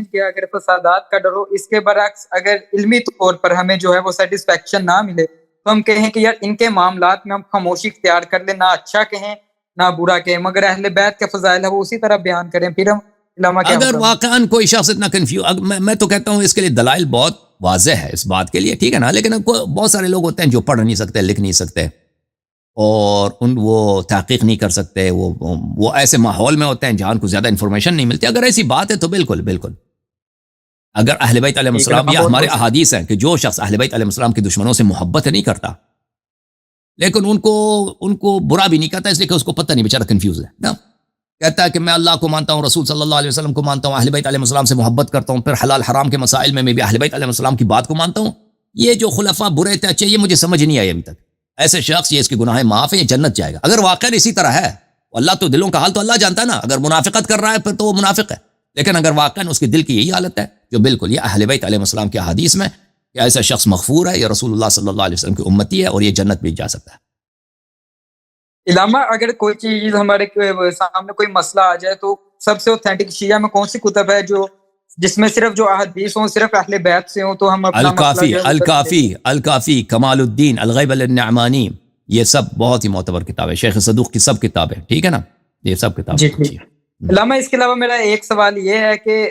کہ اگر فسادات کا ڈر ہو، اس کے برعکس اگر علمی طور پر ہمیں جو ہے وہ سیٹسفیکشن نہ ملے تو ہم کہیں کہ یار ان کے معاملات میں ہم خاموشی اختیار کر لیں، نہ اچھا کہیں نہ برا کہیں، مگر اہل بیت کے فضائل ہے وہ اسی طرح بیان کریں. پھر ہم علامہ کیا اگر حکم ہے؟ واقعاً کوئی شخص اتنا کنفیوز، میں تو کہتا ہوں اس کے لیے دلائل بہت واضح ہے اس بات کے لیے، ٹھیک ہے نا، لیکن بہت سارے لوگ ہوتے ہیں جو پڑھ نہیں سکتے، لکھ نہیں سکتے، اور وہ تحقیق نہیں کر سکتے، وہ ایسے ماحول میں ہوتے ہیں جہاں کو زیادہ انفارمیشن نہیں ملتی. اگر ایسی بات ہے تو بالکل بالکل، اگر اہل بیت علیہ السلام، یہ ہمارے احادیث ہیں کہ جو شخص اہل بیت علیہ السلام کے دشمنوں سے محبت نہیں کرتا لیکن ان کو برا بھی نہیں کہتا، اس لیے کہ اس کو پتہ نہیں، بیچارہ کنفیوز ہے نا، کہتا ہے کہ میں اللہ کو مانتا ہوں، رسول صلی اللہ علیہ وسلم کو مانتا ہوں، اہل بیت علیہ السلام سے محبت کرتا ہوں، پھر حلال حرام کے مسائل میں بھی اہل بیت علیہ السلام کی بات کو مانتا ہوں. یہ جو خلفاء برے تھے اچھے، یہ مجھے سمجھ نہیں آئی ابھی تک. ایسے شخص یہ اس کی گناہیں معاف ہیں، یہ جنت جائے گا اگر واقعا اسی طرح ہے. اللہ تو دلوں کا حال تو اللہ جانتا ہے نا، اگر منافقت کر رہا ہے پھر تو وہ منافق ہے، لیکن اگر واقعا اس کے دل کی یہی حالت ہے جو بالکل یہ اہل بیت علیہ السلام کے احادیث میں کہ ایسا شخص مغفور ہے، یہ رسول اللہ صلی اللہ علیہ وسلم کی امتی ہے اور یہ جنت بھی جا سکتا ہے. علامہ اگر کوئی چیز ہمارے سامنے کوئی مسئلہ آ جائے تو سب سے اوتھینٹک شیعہ میں کون سی کتب ہے جس میں صرف جو احادیث ہوں صرف اہل بیت سے ہوں تو ہم اپنا الکافی کمال الدین الغیب النعمانی، یہ سب بہت ہی معتبر کتابیں، شیخ صدوق کی سب کتابیں، ٹھیک ہے نا، یہ سب کتابیں. جی. علامہ اس کے علاوہ میرا ایک سوال یہ ہے کہ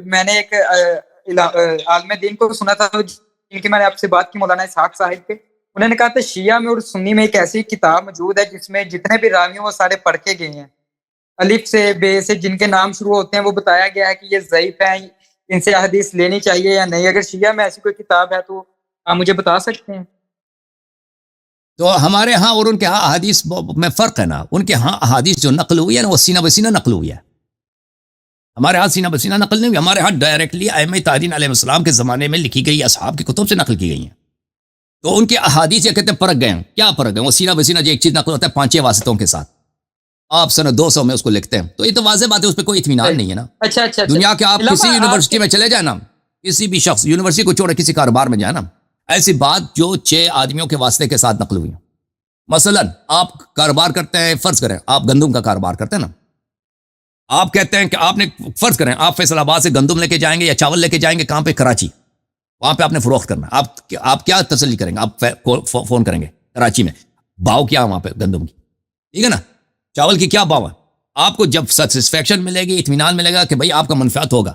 میں نے ایک عالم دین کو سنا تھا جن کی میں نے آپ سے بات کی، مولانا اسحاق صاحب کے، انہوں نے کہا تھا شیعہ میں اور سنی میں ایک ایسی کتاب موجود ہے جس میں جتنے بھی راوی ہیں وہ سارے پرکھے گئے ہیں، الف سے بے سے جن کے نام شروع ہوتے ہیں وہ بتایا گیا ہے کہ یہ ضعیف ہیں، ان سے حدیث لینی چاہیے یا نہیں. اگر شیعہ میں ایسی کوئی کتاب ہے تو آپ مجھے بتا سکتے ہیں؟ تو ہمارے ہاں اور ان کے ہاں احادیث میں فرق ہے نا، ان کے ہاں احادیث جو نقل ہوئی ہے نا وہ سینہ بسینہ نقل ہوئی ہے، ہمارے ہاں سینہ بسینہ نقل نہیں ہوئی، ہمارے ہاں ڈائریکٹلی ائمہ تابعین علیہ السلام کے زمانے میں لکھی گئی اصحاب کی کتب سے نقل کی گئی ہیں. تو ان کے احادیث یہ کہتے ہیں پرکھ گئے ہیں، کیا پرکھ گئے؟ وہ سینہ بسینہ جو ایک چیز نقل ہوتا ہے 5 واسطوں کے ساتھ، آپ سنہ 200 میں اس کو لکھتے ہیں، تو یہ تو واضح بات ہے، اس پہ کوئی اطمینان نہیں ہے نا. اچھا دنیا کے آپ کسی یونیورسٹی میں چلے جائیں نا، کسی بھی شخص یونیورسٹی کو چھوڑے کسی کاروبار میں جائے نا، ایسی بات جو 6 آدمیوں کے واسطے کے ساتھ نقل ہوئی ہیں. مثلا آپ کاروبار کرتے ہیں، فرض کریں آپ گندم کا کاروبار کرتے ہیں نا، آپ کہتے ہیں کہ آپ نے فرض کریں آپ فیصل آباد سے گندم لے کے جائیں گے یا چاول لے کے جائیں گے، کہاں پہ؟ کراچی. وہاں پہ آپ نے فروخت کرنا ہے، آپ کیا تسلی کریں گے؟ آپ فون کریں گے کراچی میں، بھاؤ کیا وہاں پہ گندم کی، ٹھیک ہے نا، چاول کی کیا بھاؤ ہے. آپ کو جب سیٹسفیکشن ملے گی، اطمینان ملے گا کہ بھئی آپ کا منفعت ہوگا،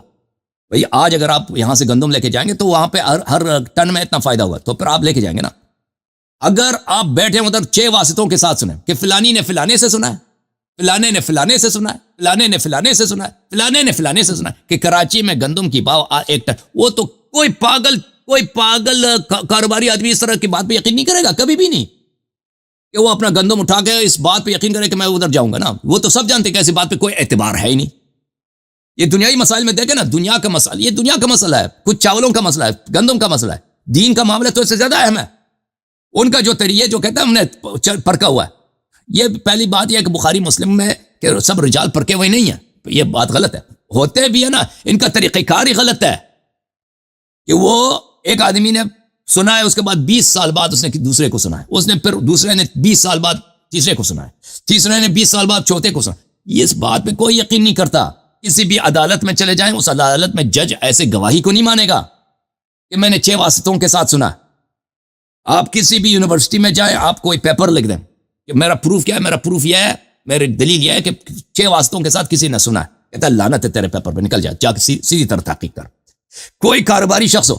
بھئی آج اگر آپ یہاں سے گندم لے کے جائیں گے تو وہاں پہ ہر ٹن میں اتنا فائدہ ہوا، تو پھر آپ لے کے جائیں گے نا. اگر آپ بیٹھے ادھر 6 واسطوں کے ساتھ سنیں کہ فلانی نے فلانے سے سنا ہے، فلانے نے فلانے سے سنا ہے، فلانے نے فلانے سے سنا ہے، فلانے نے فلانے سے سنا ہے کہ کراچی میں گندم کی بھاؤ 1 ٹن، وہ تو کوئی پاگل کاروباری آدمی اس طرح کی بات پہ یقین نہیں کرے گا، کبھی بھی نہیں، کہ وہ اپنا گندم اٹھا کے اس بات پہ یقین کرے کہ میں ادھر جاؤں گا نا. وہ تو سب جانتے کہ ایسی بات پہ کوئی اعتبار ہے ہی نہیں. یہ دنیائی مسائل میں دیکھیں نا، دنیا کا مسئلہ، یہ دنیا کا مسئلہ ہے، کچھ چاولوں کا مسئلہ ہے، گندم کا مسئلہ ہے، دین کا معاملہ تو اس سے زیادہ اہم ہے. ان کا جو طریقہ جو کہتا ہے ہم نے پرکھا ہوا ہے، یہ پہلی بات یہ ہے کہ بخاری مسلم میں کہ سب رجال پرکے ہوئے نہیں ہیں، یہ بات غلط ہے. ہوتے بھی ہے نا، ان کا طریقہ کار ہی غلط ہے کہ وہ ایک آدمی نے سنا ہے، اس کے بعد 20 سال بعد اس نے دوسرے کو سنا ہے، اس نے پھر دوسرے نے 20 سال بعد تیسرے کو سنا ہے، تیسرے نے 20 سال بعد چوتھے کو سنا. یہ اس بات پہ کوئی یقین نہیں کرتا. کسی بھی عدالت میں چلے جائیں، اس عدالت میں جج ایسے گواہی کو نہیں مانے گا کہ میں نے 6 واسطوں کے ساتھ سنا. آپ کسی بھی یونیورسٹی میں جائیں، آپ کوئی پیپر لکھ دیں کہ میرا پروف کیا ہے، میرا پروف یہ ہے، میری دلیل یہ ہے کہ 6 واسطوں کے ساتھ کسی نے سنا ہے، کہتا ہے لعنت ہے تیرے پیپر پہ، نکل جا کے سیدھی طرح تحقیق کر. کوئی کاروباری شخص ہو،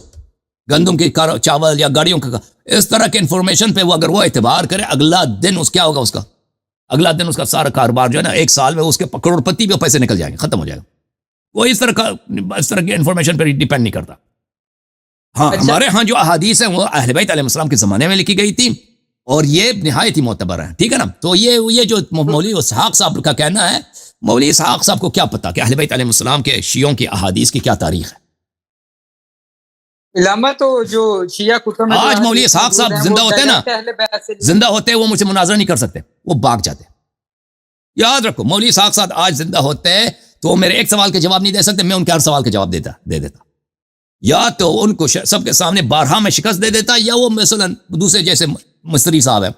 گندم کے چاول یا گاڑیوں کا اس طرح کے انفارمیشن پہ وہ اگر وہ اعتبار کرے، اگلا دن کیا ہوگا، اس کا اگلا دن اس کا سارا کاروبار جو ہے نا 1 سال میں اس کے کروڑ پتی پہ پیسے نکل جائیں گے، ختم ہو جائے گا. وہ اس طرح کی انفارمیشن پہ ڈیپینڈ نہیں کرتا. ہاں ہمارے ہاں جو احادیث ہیں وہ اہل بیت علیہ السلام کے زمانے میں لکھی گئی تھی اور یہ نہایت ہی معتبر ہے، ٹھیک ہے نا. تو یہ جو مولوی اسحاق صاحب کا کہنا ہے، مولوی اسحاق صاحب کو کیا پتا کہ اہل بیت علیہ السلام کے شیعوں کی احادیث کی کیا تاریخ ہے. علامہ تو جو شیعہ کتب میں آج مولوی اسحاق صاحب زندہ ہوتے نا، زندہ ہوتے وہ مجھ سے مناظرہ نہیں کر سکتے، وہ بھاگ جاتے. یاد رکھو، مولوی اسحاق صاحب آج زندہ ہوتے تو میرے ایک سوال کے جواب نہیں دے سکتے، میں ان کے ہر سوال کے جواب دے دیتا. یا تو ان کو سب کے سامنے بارہا میں شکست دے دیتا، یا وہ مثلا دوسرے جیسے مصری صاحب ہیں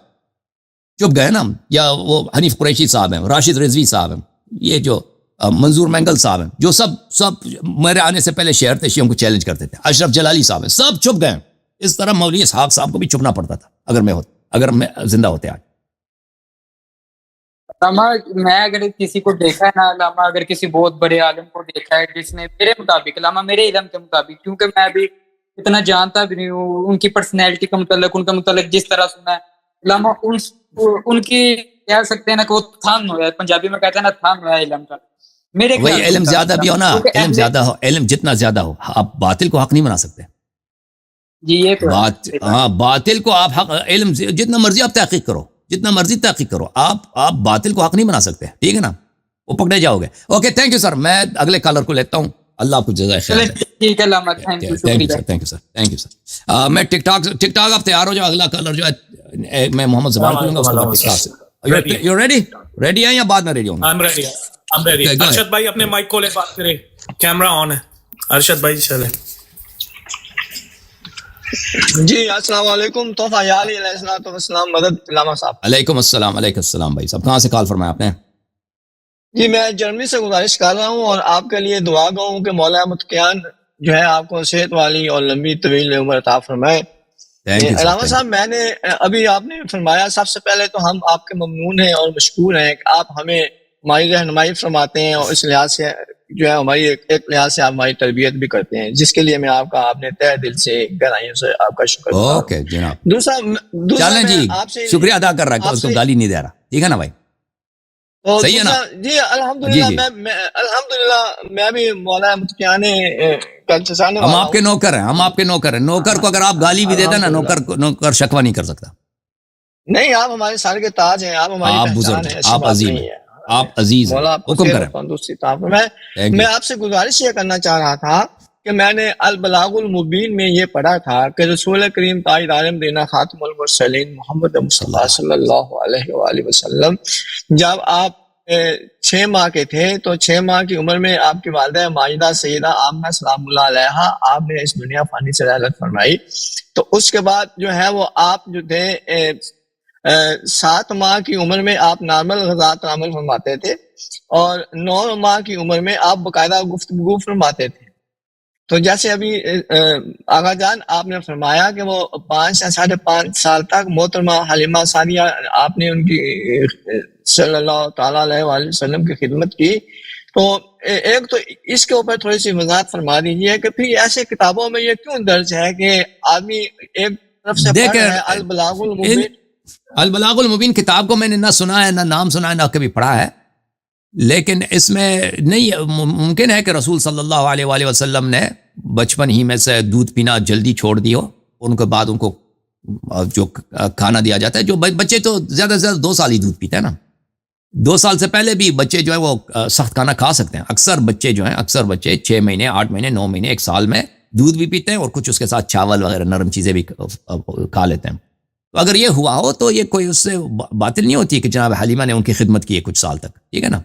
چپ گئے نا، یا وہ حنیف قریشی صاحب ہیں، راشد رضوی صاحب ہیں، یہ جو منظور مینگل صاحب ہیں جو سب میرے آنے سے پہلے شہر تھے، شیعوں کو چیلنج کرتے تھے، اشرف جلالی صاحب ہیں، سب چھپ گئے. اس طرح مولوی اسحاق صاحب کو بھی چھپنا پڑتا تھا اگر میں زندہ ہوتے آج. علامہ میں اگر کسی کو دیکھا ہے نا علامہ، اگر کسی بہت بڑے عالم کو دیکھا ہے جس نے میرے مطابق علامہ، میرے علم کے مطابق، کیونکہ میں بھی اتنا جانتا بھی نہیں ہوں ان کی پرسنالٹی کا متعلق، ان کا متعلق جس طرح سنا ہے علامہ، ان کی کہہ سکتے ہیں نا کہ وہ تھان ہوا ہے، پنجابی میں کہتے ہیں نا تھان ہوا ہے علم کا. میرے وہی علم زیادہ بھی ہو نا، علم زیادہ ہو، علم جتنا زیادہ ہو آپ باطل کو حق نہیں بنا سکتے. جی یہ تو ہاں باطل کو آپ حق، علم جتنا مرضی آپ تحقیق کرو، جتنا مرضی تحقیق کرو، آپ باطل کو حق نہیں بنا سکتے. ٹھیک ہے نا، وہ پکڑے جاؤ گے. Okay thank you sir. میں اگلے کالر کو لیتا ہوں. اللہ آپ کو جزائے خیر. ٹھیک ہے علامہ، تھینک یو، شکریہ. Thank you sir. میں ٹک ٹاک آپ تیار ہو جاؤ. اگلا کالر جو ہے میں محمد زبان کو لوں گا، اس کو ٹک ٹاک سے. یو ریڈی ہیں یا بعد میں ریڈی ہوں گے؟ ارشد بھائی اپنے مائک کو لے بات کرے، کیمرہ آن ہے. ارشد بھائی چلے. جی السلام علیکم. تحفہ یا علی علیہ السلام. مدد علامہ صاحب. علیکم السلام بھائی صاحب. کہاں سے کال فرمایا آپ نے؟ جی میں جرمنی سے گزارش کر رہا ہوں اور آپ کے لیے دعا گو ہوں کہ مولا متقیان جو ہے آپ کو صحت والی اور لمبی طویل عمر عطا فرمائے. علامہ صاحب میں نے ابھی آپ نے فرمایا، سب سے پہلے تو ہم آپ کے ممنون ہیں اور مشکور ہیں کہ آپ ہمیں ہماری رہنمائی فرماتے ہیں، اور اس لحاظ سے جو ہے ہماری ایک لحاظ سے آپ ہماری تربیت بھی کرتے ہیں، جس کے لیے میں آپ نے تہ دل سے گہرائیوں سے آپ کا شکر. اوکے جناب. دوسرا چلیں جی، آپ سے شکریہ ادا کر رہا ہے، اس کو گالی نہیں دے رہا. ٹھیک ہے نا بھائی، صحیح ہے نا؟ جی الحمدللہ. میں بھی مولا متقیان ہم آپ کے نوکر ہیں. نوکر کو اگر آپ گالی بھی دیتے ہیں نا، نوکر شکوہ نہیں کر سکتا. نہیں، آپ ہمارے سر کے تاج ہیں، آپ ہماری بزرگ ہیں، آپ عظیم ہیں، آپ عزیز ہیں. حکم کریں. میں آپ سے گزارش یہ کرنا چاہ رہا تھا کہ میں نے البلاغ المبین میں یہ پڑھا تھا کہ رسول کریم تاج عالم دینا خاتم المرسلین محمد مصطفیٰ صلی اللہ علیہ وآلہ وسلم جب آپ 6 ماہ کے تھے تو 6 ماہ کی عمر میں آپ کی والدہ ماجدہ سیدہ آمنہ سلام اللہ علیہا آپ نے اس دنیا فانی سے رحلت فرمائی. تو اس کے بعد جو ہے وہ آپ جو تھے 7 ماہ کی عمر میں آپ نارمل غذات عمل فرماتے تھے، اور 9 ماہ کی عمر میں آپ باقاعدہ گفتگو فرماتے تھے. تو جیسے ابھی آغا جان آپ نے فرمایا کہ وہ 5 یا 5.5 سال تک محترمہ حلیمہ سعدیہ آپ نے ان کی صلی اللہ تعالیٰ علیہ وآلہ وسلم کی خدمت کی. تو ایک تو اس کے اوپر تھوڑی سی وضاحت فرما دیجیے کہ پھر ایسے کتابوں میں یہ کیوں درج ہے کہ آدمی ایک طرف سے پڑھ رہا ہے البلاغ المبین. البلاغ المبین کتاب کو میں نے نہ سنا ہے، نہ نام سنا ہے، نہ کبھی پڑھا ہے، لیکن اس میں نہیں ممکن ہے کہ رسول صلی اللہ علیہ وآلہ وسلم نے بچپن ہی میں سے دودھ پینا جلدی چھوڑ دی ہو. ان کے بعد ان کو جو کھانا دیا جاتا ہے، جو بچے تو زیادہ سے زیادہ 2 سال ہی دودھ پیتے ہیں نا. 2 سال سے پہلے بھی بچے جو ہے وہ سخت کھانا کھا سکتے ہیں. اکثر بچے 6 مہینے 8 مہینے 9 مہینے 1 سال میں دودھ بھی پیتے ہیں، اور کچھ اس کے ساتھ چاول وغیرہ نرم چیزیں بھی کھا لیتے ہیں. تو اگر یہ ہوا ہو تو یہ کوئی اس سے باطل نہیں ہوتی کہ جناب حلیمہ نے ان کی خدمت کی ہے کچھ سال تک. ٹھیک ہے نا.